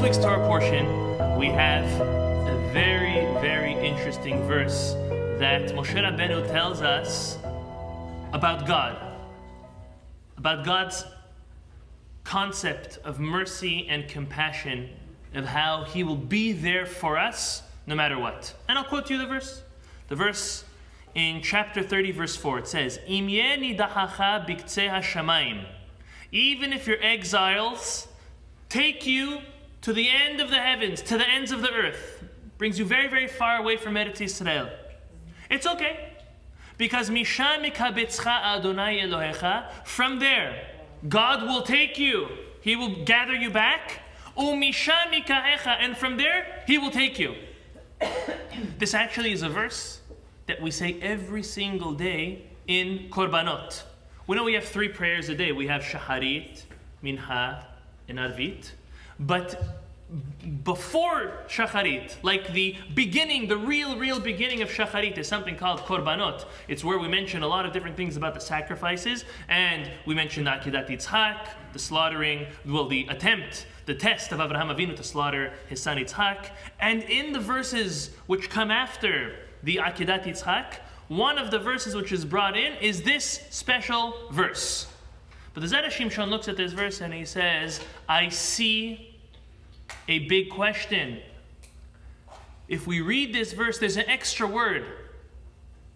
this week's Torah portion, we have a very, very interesting verse that Moshe Rabbeinu tells us about God, about God's concept of mercy and compassion, of how He will be there for us no matter what. And I'll quote you the verse. The verse in chapter 30, verse 4, it says, Im yeh nidachacha biktzei hashamayim. Even if your exiles take you to the end of the heavens, to the ends of the earth, brings you very, very far away from Eretz Yisrael, it's okay. Because Misham mikabetzcha Adonai Elohecha, from there, God will take you. He will gather you back. Umisham mikaecha, and from there, He will take you. This actually is a verse that we say every single day in Korbanot. We know we have 3 prayers a day. We have Shacharit, Mincha, and Arvit. But before Shacharit, like the beginning, the real beginning of Shacharit is something called Korbanot. It's where we mention a lot of different things about the sacrifices, and we mention the Akidat Yitzhak, the slaughtering, the attempt, the test of Avraham Avinu to slaughter his son Yitzhak. And in the verses which come after the Akidat Yitzhak, one of the verses which is brought in is this special verse. But the Zera Shimshon looks at this verse and he says, I see a big question. If we read this verse, there's an extra word.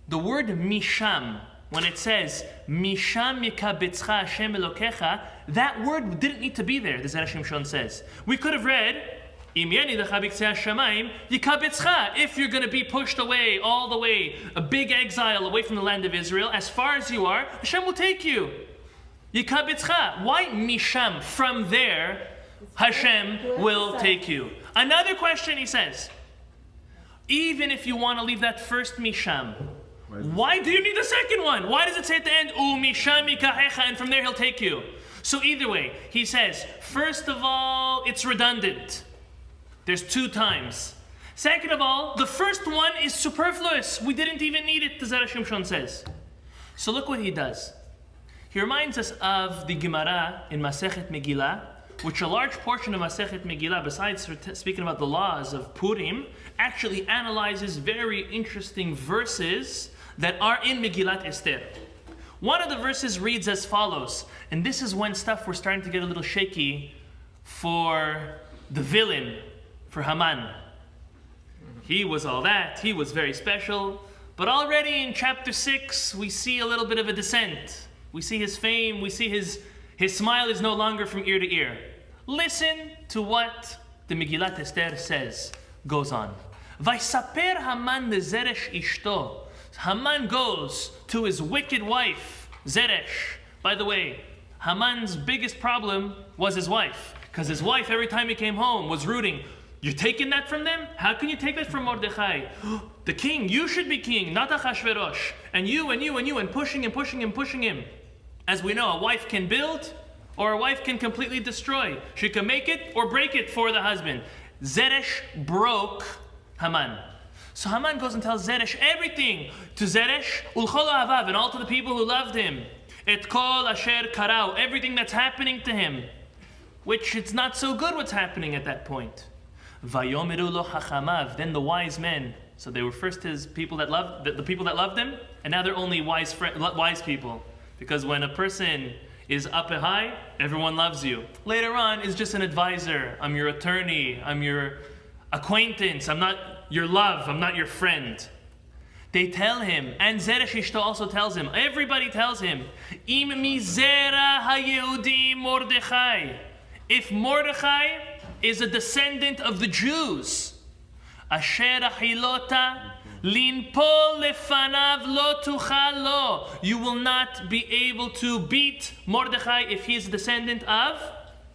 The word misham, when it says, Misham mikabetzcha Hashem Elokecha, that word didn't need to be there, the Zera Shimshon says. We could have read, Im yeh nidacha biktzei hashamayim yikabetzcha. If you're going to be pushed away, all the way, a big exile away from the land of Israel, as far as you are, Hashem will take you. Yikabetzcha. Why misham? From there, Hashem will take you. Another question, he says, even if you want to leave that first misham, why do you need the second one? Why does it say at the end, misham mikahecha, and from there He'll take you? So either way, he says, first of all, it's redundant. There's 2 times. Second of all, the first one is superfluous. We didn't even need it, the Zera Shimshon says. So look what he does. He reminds us of the Gemara in Masechet Megillah, which a large portion of Masechet Megillah, besides speaking about the laws of Purim, actually analyzes very interesting verses that are in Megillat Esther. One of the verses reads as follows, and this is when stuff was starting to get a little shaky for the villain, for Haman. He was all that, he was very special, but already in chapter 6 we see a little bit of a descent. We see his fame, we see his smile is no longer from ear to ear. Listen to what the Megillat Esther says, goes on. Vaysaper Haman leZeresh ishto. Haman goes to his wicked wife, Zeresh. By the way, Haman's biggest problem was his wife, because his wife every time he came home was rooting. You're taking that from them? How can you take that from Mordechai? The king, you should be king, not Achashverosh. And you, and pushing him. As we know, a wife can build, or a wife can completely destroy. She can make it or break it for the husband. Zeresh broke Haman. So Haman goes and tells Zeresh everything. To Zeresh, ulchol ha'avav, and all to the people who loved him. Et kol asher karau, everything that's happening to him. Which it's not so good what's happening at that point. Vayomeru lo hachamav, then the wise men. So they were first his people that loved, the people that loved him, and now they're only wise people. Because when a person is up and high, everyone loves you. Later on is just an advisor. I'm your attorney. I'm your acquaintance. I'm not your love. I'm not your friend. They tell him, and Zeresh Ishto also tells him, everybody tells him, Im mizera haYehudi Mordechai. If Mordechai is a descendant of the Jews, Asher achilota linpol lefanav lo tuchal lo. You will not be able to beat Mordechai if he is a descendant of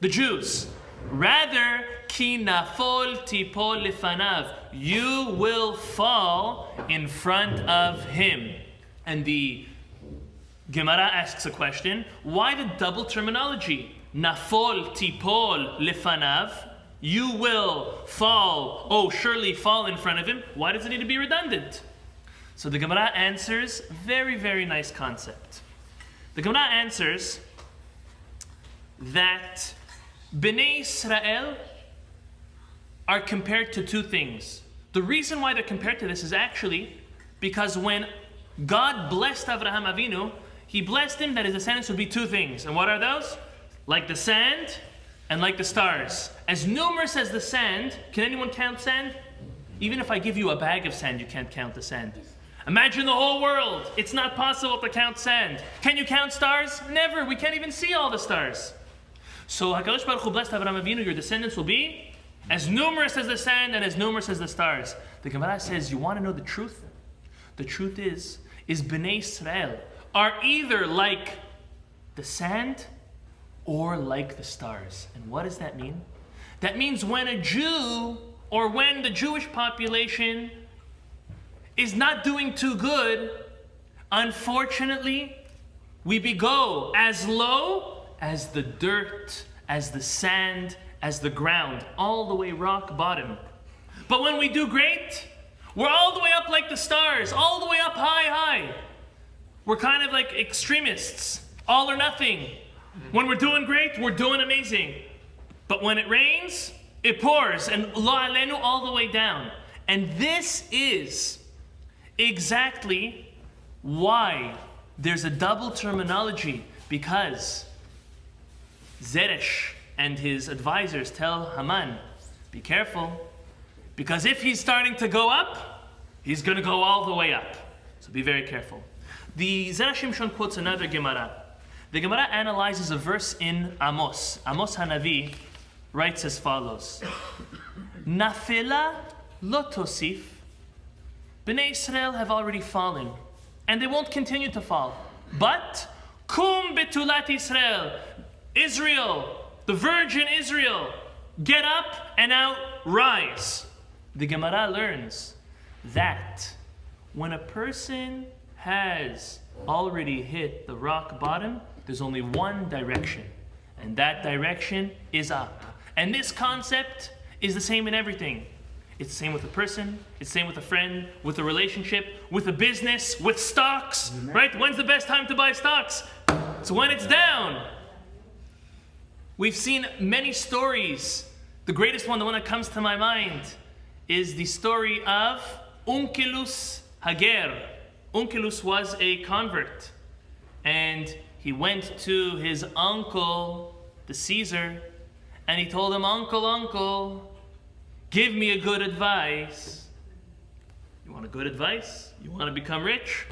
the Jews. Rather, ki nafol tipol lefanav. You will fall in front of him. And the Gemara asks a question, why the double terminology? Nafol tipol lefanav. You will fall, surely fall in front of him. Why does it need to be redundant? So the Gemara answers, very, very nice concept. The Gemara answers that Bnei Israel are compared to two things. The reason why they're compared to this is actually because when God blessed Avraham Avinu, He blessed him that his descendants would be two things. And what are those? Like the sand and like the stars. As numerous as the sand, can anyone count sand? Even if I give you a bag of sand, you can't count the sand. Imagine the whole world. It's not possible to count sand. Can you count stars? Never. We can't even see all the stars. So HaKadosh Baruch Hu blessed Avraham Avinu, your descendants will be as numerous as the sand and as numerous as the stars. The Gemara says, you want to know the truth? The truth is Bnei Israel are either like the sand or like the stars. And what does that mean? That means when a Jew or when the Jewish population is not doing too good, unfortunately, we go as low as the dirt, as the sand, as the ground, all the way rock bottom. But when we do great, we're all the way up like the stars, all the way up high. We're kind of like extremists, all or nothing. When we're doing great, we're doing amazing. But when it rains, it pours, and lo alenu all the way down. And this is exactly why there's a double terminology, because Zeresh and his advisors tell Haman, be careful, because if he's starting to go up, he's going to go all the way up. So be very careful. The Zera Shimshon quotes another Gemara. The Gemara analyzes a verse in Amos. Amos Hanavi writes as follows: Nafela lo tosif. Bnei Israel have already fallen, and they won't continue to fall. But kum betulat Israel, Israel, the virgin Israel, get up and now rise. The Gemara learns that when a person has already hit the rock bottom, there's only one direction, and that direction is up. And this concept is the same in everything. It's the same with a person, it's the same with a friend, with a relationship, with a business, with stocks, right? When's the best time to buy stocks? It's when it's down. We've seen many stories. The greatest one, the one that comes to my mind, is the story of Onkelos Hager. Onkelos was a convert, and he went to his uncle, the Caesar, and he told him, Uncle, give me a good advice. You want a good advice? You want to become rich?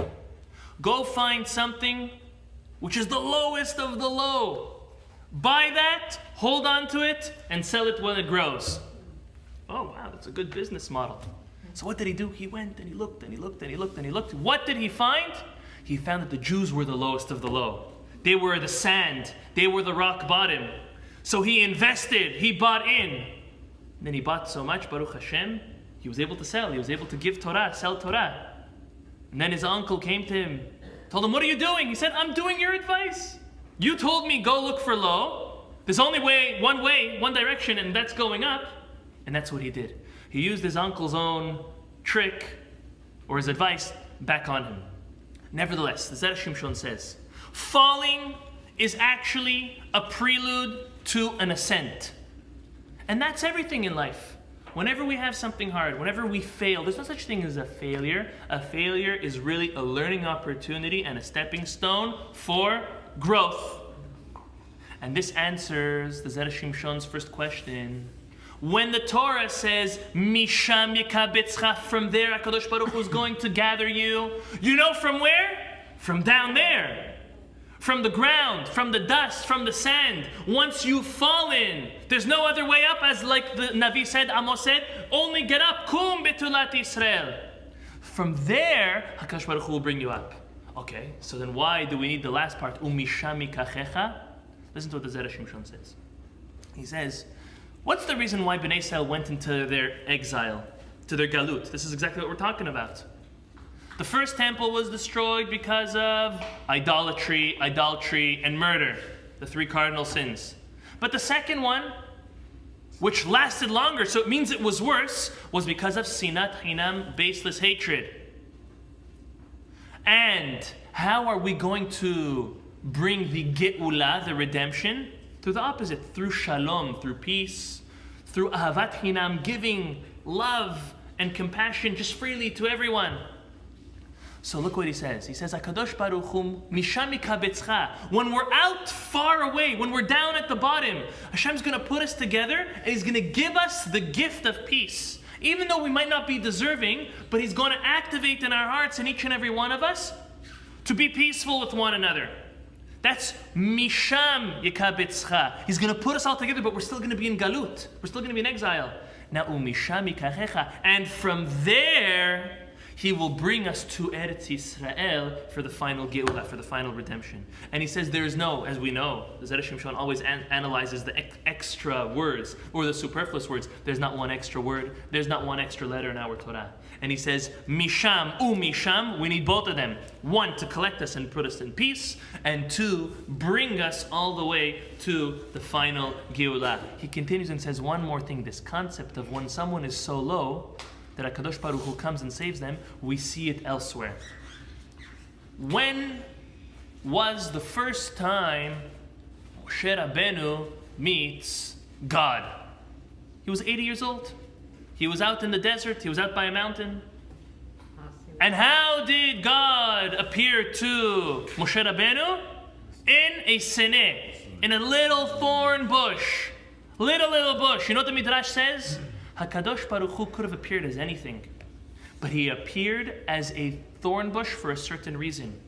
Go find something which is the lowest of the low. Buy that, hold on to it, and sell it when it grows. Oh, wow, that's a good business model. So what did he do? He went and he looked and he looked and he looked and he looked. What did he find? He found that the Jews were the lowest of the low. They were the sand. They were the rock bottom. So he invested. He bought in. And then he bought so much, Baruch Hashem, he was able to sell. He was able to give Torah, sell Torah. And then his uncle came to him, told him, what are you doing? He said, I'm doing your advice. You told me go look for low. There's only one direction, and that's going up. And that's what he did. He used his uncle's own trick, or his advice, back on him. Nevertheless, the Zera Shimshon says, falling is actually a prelude to an ascent. And that's everything in life. Whenever we have something hard, whenever we fail, there's no such thing as a failure. A failure is really a learning opportunity and a stepping stone for growth. And this answers the Zera Shimshon's first question. When the Torah says, Misham yikabetzcha, from there HaKadosh Baruch Hu is going to gather you, you know from where? From down there. From the ground, from the dust, from the sand. Once you've fallen, there's no other way up, as like the Navi said, Amos said, only get up, kum betulat Israel. From there, HaKadosh Baruch Hu will bring you up. Okay, so then why do we need the last part? Umisham yikachecha? Listen to what the Zera Shimshon says. He says, what's the reason why Bnei Israel went into their exile, to their galut? This is exactly what we're talking about. The first temple was destroyed because of idolatry, and murder, the three cardinal sins. But the second one, which lasted longer, so it means it was worse, was because of sinat hinam, baseless hatred. And how are we going to bring the geula, the redemption? Through the opposite, through shalom, through peace, through ahavat hinam, giving love and compassion just freely to everyone. So look what he says. He says, HaKadosh Baruch Hu, Misham yikabetzcha. When we're out far away, when we're down at the bottom, Hashem's going to put us together and He's going to give us the gift of peace. Even though we might not be deserving, but He's going to activate in our hearts, in each and every one of us, to be peaceful with one another. That's Misham yikabetzcha. He's going to put us all together, but we're still going to be in galut. We're still going to be in exile. Now, Misham yikachecha. And from there, He will bring us to Eretz Yisrael for the final Geulah, for the final redemption. And he says there is no, as we know, the Zera Shimshon always analyzes the extra words or the superfluous words. There's not one extra word. There's not one extra letter in our Torah. And he says, Misham Misham, we need both of them. One, to collect us and put us in peace, and two, bring us all the way to the final Geulah. He continues and says one more thing, this concept of when someone is so low, that HaKadosh Baruch Hu comes and saves them, we see it elsewhere. When was the first time Moshe Rabbeinu meets God? He was 80 years old. He was out in the desert. He was out by a mountain. And how did God appear to Moshe Rabbeinu? In a seneh, in a little thorn bush. Little bush. You know what the Midrash says? HaKadosh Baruch Hu could have appeared as anything, but He appeared as a thorn bush for a certain reason.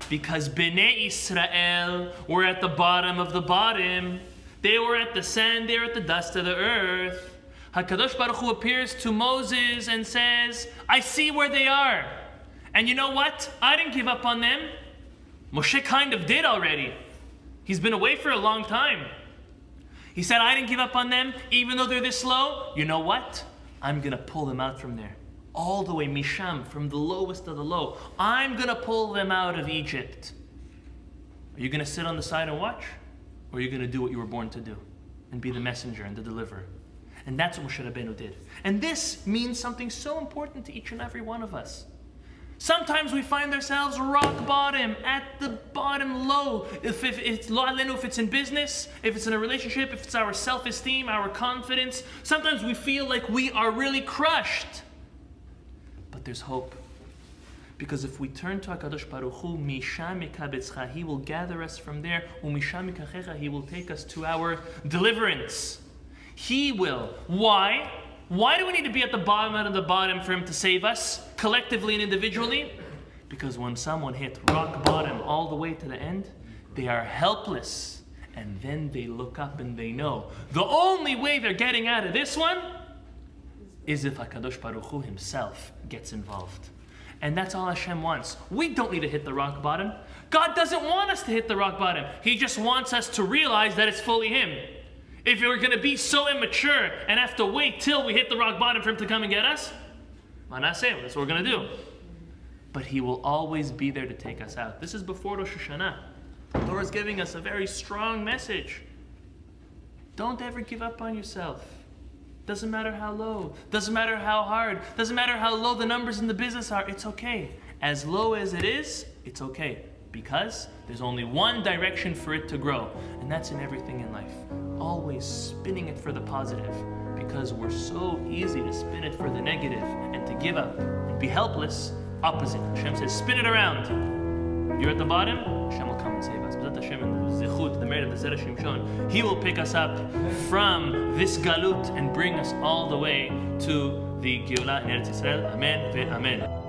Because Bnei Israel were at the bottom of the bottom. They were at the sand, they were at the dust of the earth. HaKadosh Baruch Hu appears to Moses and says, I see where they are. And you know what? I didn't give up on them. Moshe kind of did already. He's been away for a long time. He said, I didn't give up on them, even though they're this low. You know what? I'm going to pull them out from there. All the way, Misham, from the lowest of the low. I'm going to pull them out of Egypt. Are you going to sit on the side and watch? Or are you going to do what you were born to do? And be the messenger and the deliverer? And that's what Moshe Rabbeinu did. And this means something so important to each and every one of us. Sometimes we find ourselves rock bottom, at the bottom low. If it's in business, if it's in a relationship, if it's our self-esteem, our confidence. Sometimes we feel like we are really crushed. But there's hope. Because if we turn to HaKadosh Baruch Hu, Misham yikabetzcha, He will gather us from there. Umisham yikachecha, He will take us to our deliverance. He will. Why? Why do we need to be at the bottom out of the bottom for Him to save us, collectively and individually? Because when someone hit rock bottom all the way to the end, they are helpless. And then they look up and they know the only way they're getting out of this one is if HaKadosh Baruch Hu Himself gets involved. And that's all Hashem wants. We don't need to hit the rock bottom. God doesn't want us to hit the rock bottom. He just wants us to realize that it's fully Him. If we're going to be so immature and have to wait till we hit the rock bottom for Him to come and get us, that's what we're going to do. But He will always be there to take us out. This is before Rosh Hashanah. The Torah is giving us a very strong message. Don't ever give up on yourself. Doesn't matter how low. Doesn't matter how hard. Doesn't matter how low the numbers in the business are. It's okay. As low as it is, it's okay. Because there's only one direction for it to grow. And that's in everything in life. Always spinning it for the positive. Because we're so easy to spin it for the negative and to give up and be helpless. Opposite. Hashem says, spin it around. You're at the bottom, Hashem will come and save us. B'ezrat Hashem, and the zichut, the merit of the Zera Shimshon, He will pick us up from this galut and bring us all the way to the Geulah in Eretz Yisrael. Amen ve'amen.